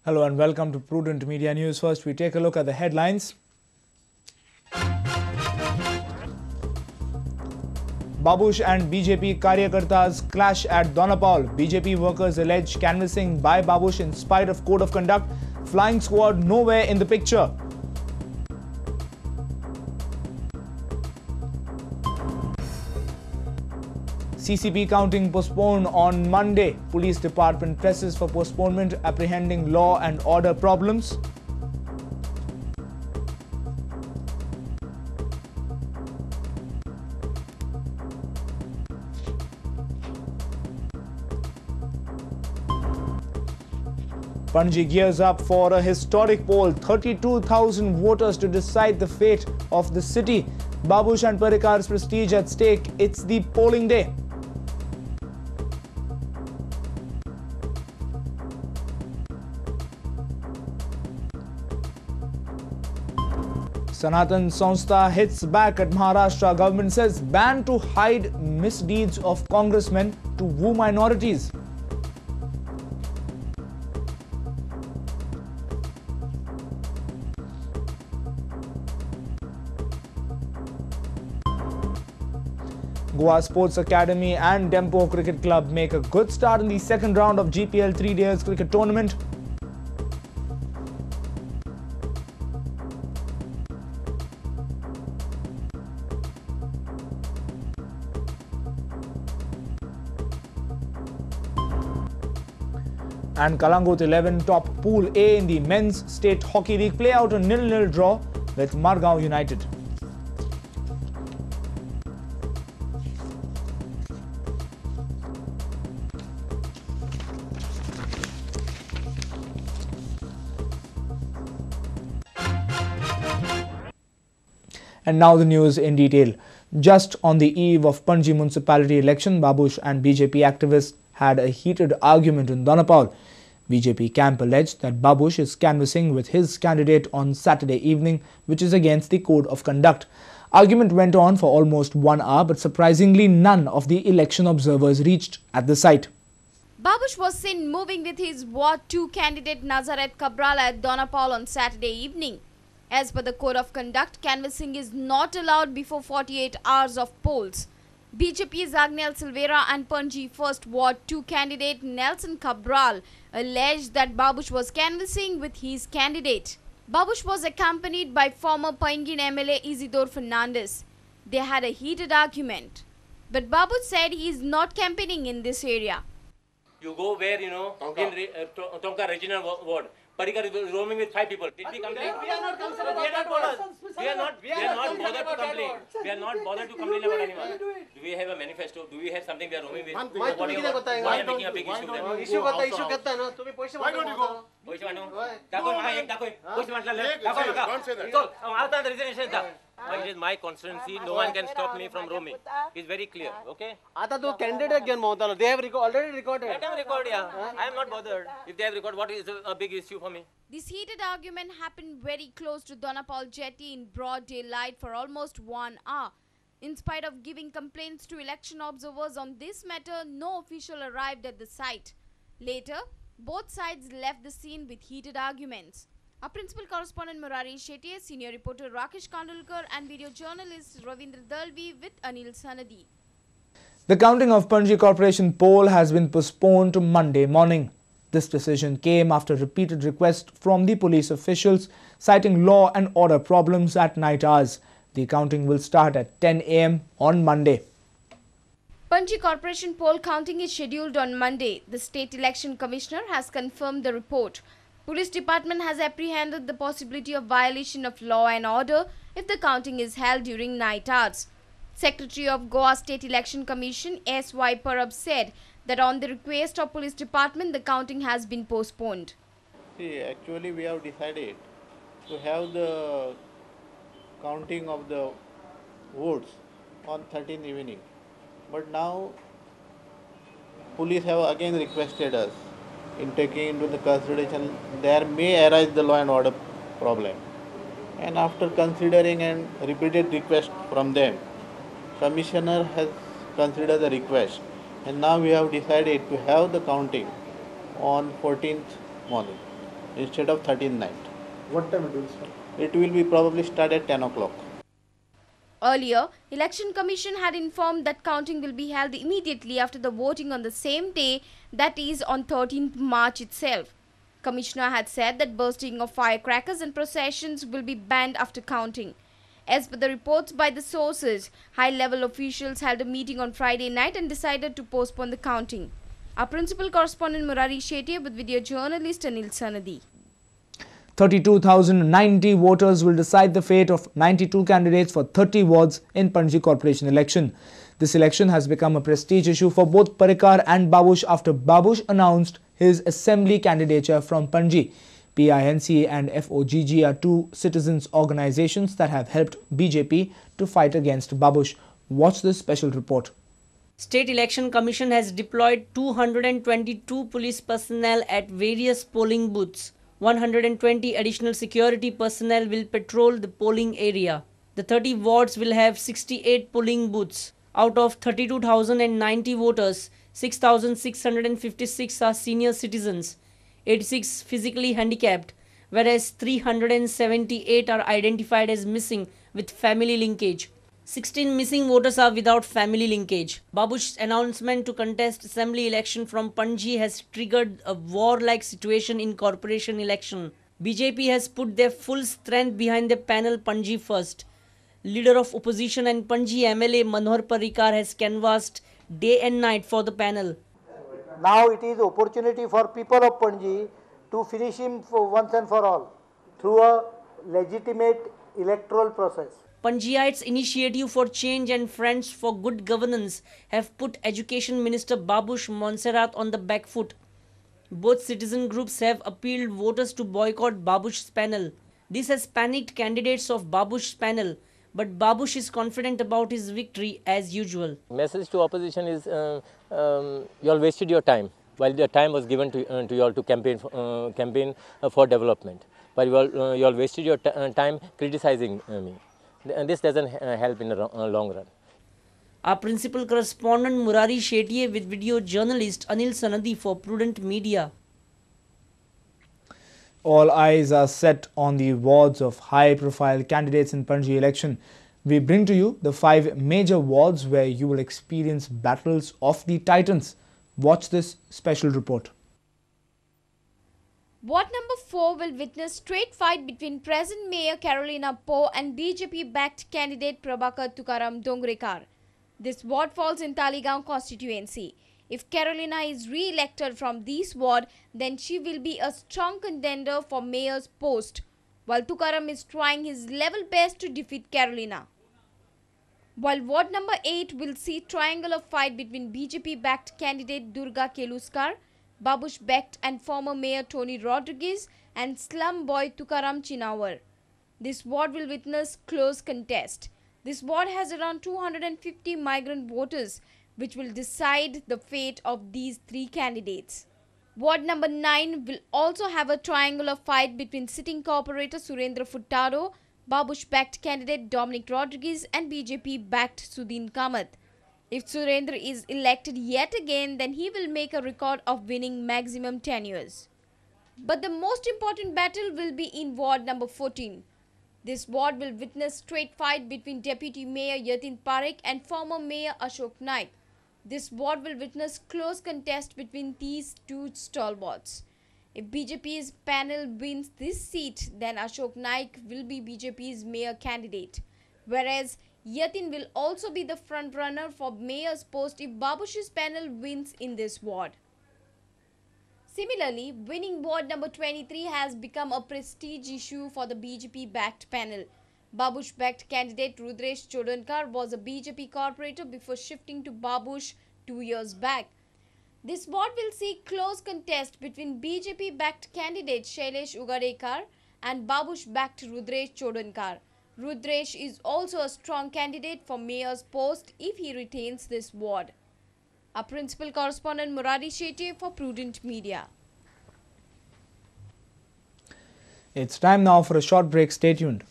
Hello and welcome to Prudent Media News. First, we take a look at the headlines. Babush and BJP Karyakartas clash at Donapal. BJP workers allege canvassing by Babush in spite of code of conduct. Flying squad nowhere in the picture. CCP counting postponed on Monday. Police department presses for postponement, apprehending law and order problems. Panji gears up for a historic poll. 32,000 voters to decide the fate of the city. Babush and Parikar's prestige at stake. It's the polling day. Sanatan Sanstha hits back at Maharashtra. Government says ban to hide misdeeds of congressmen to woo minorities. Goa Sports Academy and Dempo Cricket Club make a good start in the second round of GPL 3 Days Cricket Tournament. And Kalangut 11 top Pool A in the Men's State Hockey League play out a 0-0 draw with Margao United. And now the news in detail. Just on the eve of Panji municipality election, Babush and BJP activists had a heated argument in Donapal. BJP camp alleged that Babush is canvassing with his candidate on Saturday evening, which is against the code of conduct. Argument went on for almost 1 hour, but surprisingly none of the election observers reached at the site. Babush was seen moving with his Ward 2 candidate Nazaret Cabral at Donapal on Saturday evening. As per the code of conduct, canvassing is not allowed before 48 hours of polls. BJP's Agnel Silvera and Panji First Ward 2 candidate Nelson Cabral alleged that Babush was canvassing with his candidate. Babush was accompanied by former Paingin MLA Isidore Fernandez. They had a heated argument. But Babush said he is not campaigning in this area. You go where, in Tonka regional ward. Parikar is roaming with 5 people. Did we complain? We are not concerned. We are not bothered to complain. We are not bothered to complain about anyone. Do we have a manifesto? Do we have something we are roaming with? Why are you making a big issue then? Why don't you go? It is my constituency. No one can stop me from roaming. It's very clear. Okay? They have already recorded. Let them record, yeah. I am not bothered. If they have recorded, what is a big issue for me? This heated argument happened very close to Donapal jetty in broad daylight for almost 1 hour. In spite of giving complaints to election observers on this matter, no official arrived at the site. Later, both sides left the scene with heated arguments. Our principal correspondent Murari Shetty, senior reporter Rakesh Kandulkar and video journalist Ravindra Dalvi with Anil Sanadi. The counting of Panji Corporation poll has been postponed to Monday morning. This decision came after repeated requests from the police officials citing law and order problems at night hours. The counting will start at 10 a.m. on Monday. Panji Corporation poll counting is scheduled on Monday. The State Election Commissioner has confirmed the report. Police Department has apprehended the possibility of violation of law and order if the counting is held during night hours. Secretary of Goa State Election Commission S.Y. Parab said that on the request of Police Department, the counting has been postponed. See, actually we have decided to have the counting of the votes on 13th evening. But now police have again requested us in taking into the consideration there may arise the law and order problem. And after considering and repeated request from them, Commissioner has considered the request and now we have decided to have the counting on 14th morning. instead of 13th night. What time it will start? It will be probably start at 10 o'clock. Earlier, Election Commission had informed that counting will be held immediately after the voting on the same day, that is on 13th March itself. Commissioner had said that bursting of firecrackers and processions will be banned after counting. As per the reports by the sources, high-level officials held a meeting on Friday night and decided to postpone the counting. Our principal correspondent Murari Shetty with video journalist Anil Sanadi. 32,090 voters will decide the fate of 92 candidates for 30 wards in Panji Corporation election. This election has become a prestige issue for both Parrikar and Babush after Babush announced his assembly candidature from Panji. PINC and FOGG are two citizens' organizations that have helped BJP to fight against Babush. Watch this special report. State Election Commission has deployed 222 police personnel at various polling booths. 120 additional security personnel will patrol the polling area. The 30 wards will have 68 polling booths. Out of 32,090 voters, 6,656 are senior citizens, 86 physically handicapped, whereas 378 are identified as missing with family linkage. 16 missing voters are without family linkage. Babush's announcement to contest assembly election from Panji has triggered a war-like situation in corporation election. BJP has put their full strength behind the panel Panji first. Leader of opposition and Panji MLA Manohar Parrikar has canvassed day and night for the panel. Now it is opportunity for people of Panji to finish him for once and for all through a legitimate electoral process. Panjiites' Initiative for Change and Friends for Good Governance have put Education Minister Babush Montserrat on the back foot. Both citizen groups have appealed voters to boycott Babush's panel. This has panicked candidates of Babush's panel, but Babush is confident about his victory as usual. Message to opposition is you all wasted your time while the time was given to you all to campaign for development. But you all wasted your time criticizing me. And this doesn't help in the long run. Our principal correspondent Murari Shetty with video journalist Anil Sanadi for Prudent Media. All eyes are set on the wards of high-profile candidates in Panji election. We bring to you the 5 major wards where you will experience battles of the titans. Watch this special report. Ward number 4 will witness straight fight between present Mayor Carolina Poe and BJP-backed candidate Prabhakar Tukaram Dongrekar. This ward falls in Taligaon constituency. If Carolina is re-elected from this ward, then she will be a strong contender for mayor's post, while Tukaram is trying his level best to defeat Carolina. While ward number 8 will see triangular fight between BJP-backed candidate Durga Keluskar, Babush-backed and former Mayor Tony Rodriguez and slum boy Tukaram Chinawar. This ward will witness close contest. This ward has around 250 migrant voters, which will decide the fate of these 3 candidates. Ward number 9 will also have a triangular fight between sitting corporator Surendra Futtaro, Babush-backed candidate Dominic Rodriguez and BJP-backed Sudin Kamath. If Surendra is elected yet again, then he will make a record of winning maximum tenures. But the most important battle will be in ward number 14. This ward will witness straight fight between Deputy Mayor Yatin Parekh and former Mayor Ashok Naik. This ward will witness close contest between these 2 stalwarts. If BJP's panel wins this seat, then Ashok Naik will be BJP's mayor candidate, whereas Yatin will also be the front-runner for mayor's post if Babush's panel wins in this ward. Similarly, winning ward number 23 has become a prestige issue for the BJP-backed panel. Babush-backed candidate Rudresh Chodankar was a BJP corporator before shifting to Babush 2 years back. This ward will see close contest between BJP-backed candidate Shailesh Ugadekar and Babush-backed Rudresh Chodankar. Rudresh is also a strong candidate for mayor's post if he retains this ward. Our principal correspondent Murari Shetty for Prudent Media. It's time now for a short break. Stay tuned.